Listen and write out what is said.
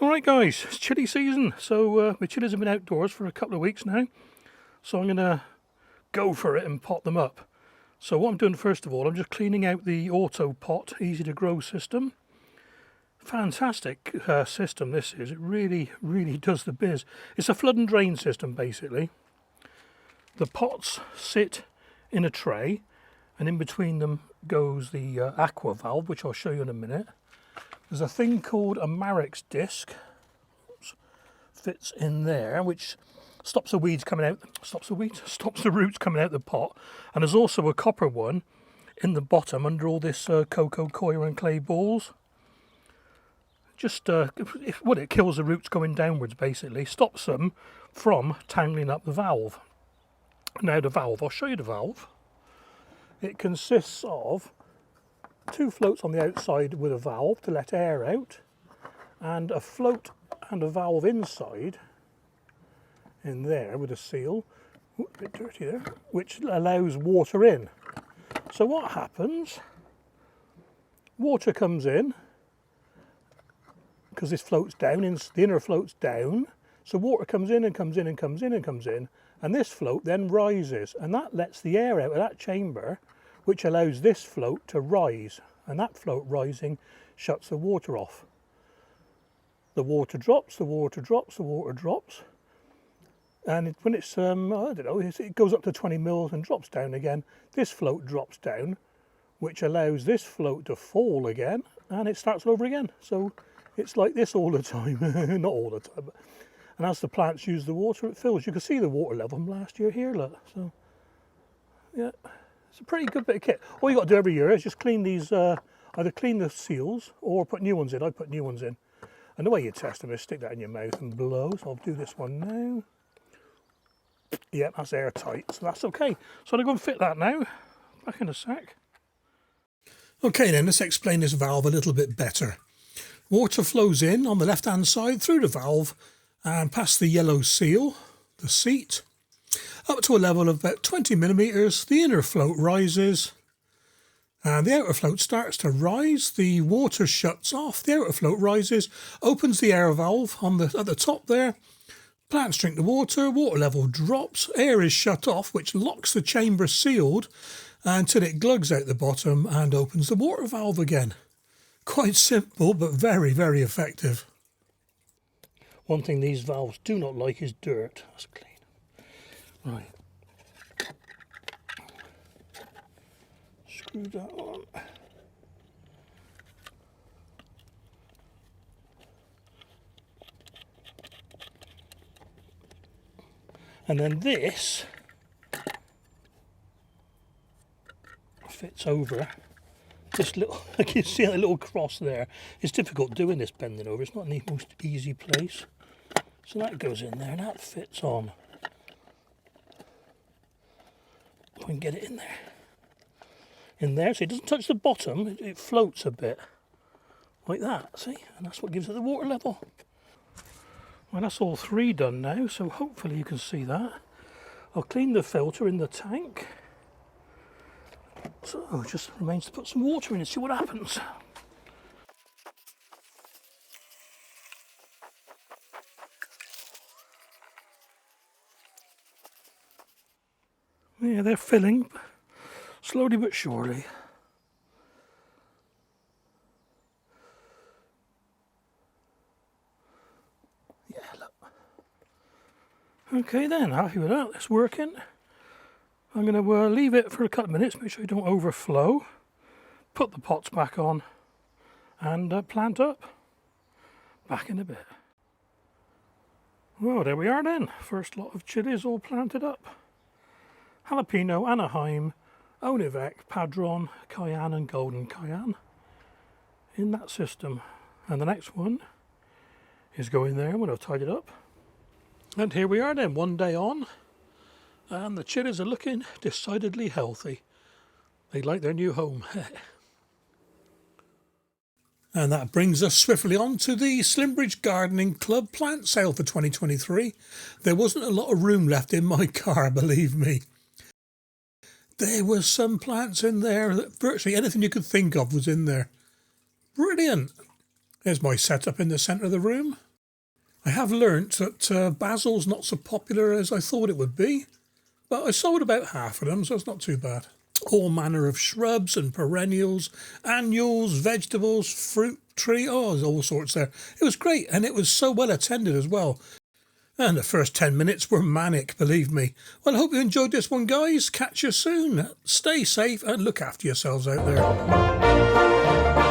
Alright guys, it's chilli season, so my chillies have been outdoors for a couple of weeks now, so I'm going to go for it and pot them up. So what I'm doing first of all, I'm just cleaning out the AutoPot Easy2Grow system. Fantastic system this is, it really does the biz. It's a flood and drain system basically. The pots sit in a tray and in between them goes the aqua valve, which I'll show you in a minute. There's a thing called a Marix disc, fits in there, which stops the roots coming out the pot. And there's also a copper one in the bottom under all this cocoa coir and clay balls. Just it kills the roots going downwards basically, stops them from tangling up the valve. Now the valve, I'll show you the valve. It consists of two floats on the outside with a valve to let air out, and a float and a valve inside in there with a seal, a bit dirty there, which allows water in. So what happens, water comes in because this floats down, the inner floats down, so water comes in and comes in and comes in and comes in, and this float then rises, and that lets the air out of that chamber, which allows this float to rise, and that float rising shuts the water off. The water drops, the water drops, the water drops, and when it's, I don't know, it goes up to 20 mils and drops down again. This float drops down, which allows this float to fall again, and it starts over again. So it's like this all the time, not all the time, and as the plants use the water, it fills. You can see the water level from last year here, look. So yeah. It's a pretty good bit of kit. All you got to do every year is just clean these, either clean the seals or put new ones in. I put new ones in. And the way you test them is stick that in your mouth and blow. So I'll do this one now. Yeah, that's airtight, so that's okay. So I'll go and fit that now. Back in a sec. Okay then, let's explain this valve a little bit better. Water flows in on the left-hand side through the valve and past the yellow seal, the seat, up to a level of about 20 millimeters. The inner float rises and the outer float starts to rise. The water shuts off, the outer float rises, opens the air valve at the top there. Plants drink the water, water level drops, air is shut off, which locks the chamber sealed until it glugs out the bottom and opens the water valve again. Quite simple, but very effective. One thing these valves do not like is dirt. That's clean. Right, screw that on. And then this fits over this little, you can see that little cross there. It's difficult doing this bending over, it's not the most easy place. So that goes in there and that fits on. We can get it in there, so it doesn't touch the bottom, it floats a bit like that, see, and that's what gives it the water level. Well, that's all three done now, so hopefully you can see that. I'll clean the filter in the tank, so it just remains to put some water in and see what happens. Yeah, they're filling, slowly but surely. Yeah, look. Okay then, happy with that, that's working. I'm going to leave it for a couple of minutes, make sure you don't overflow. Put the pots back on and plant up. Back in a bit. Well, there we are then. First lot of chilies all planted up. Jalapeno, Anaheim, Onivec, Padron, Cayenne and Golden Cayenne in that system. And the next one is going there when I've tied it up. And here we are then, one day on, and the chilies are looking decidedly healthy. They like their new home. And that brings us swiftly on to the Slimbridge Gardening Club Plant Sale for 2023. There wasn't a lot of room left in my car, believe me. There were some plants in there that virtually anything you could think of was in there. Brilliant. There's my setup in the centre of the room. I have learnt that basil's not so popular as I thought it would be, but I sold about half of them, so it's not too bad. All manner of shrubs and perennials, annuals, vegetables, fruit tree, there's all sorts there. It was great, and it was so well attended as well. And the first 10 minutes were manic, believe me. Well, I hope you enjoyed this one, guys. Catch you soon. Stay safe and look after yourselves out there.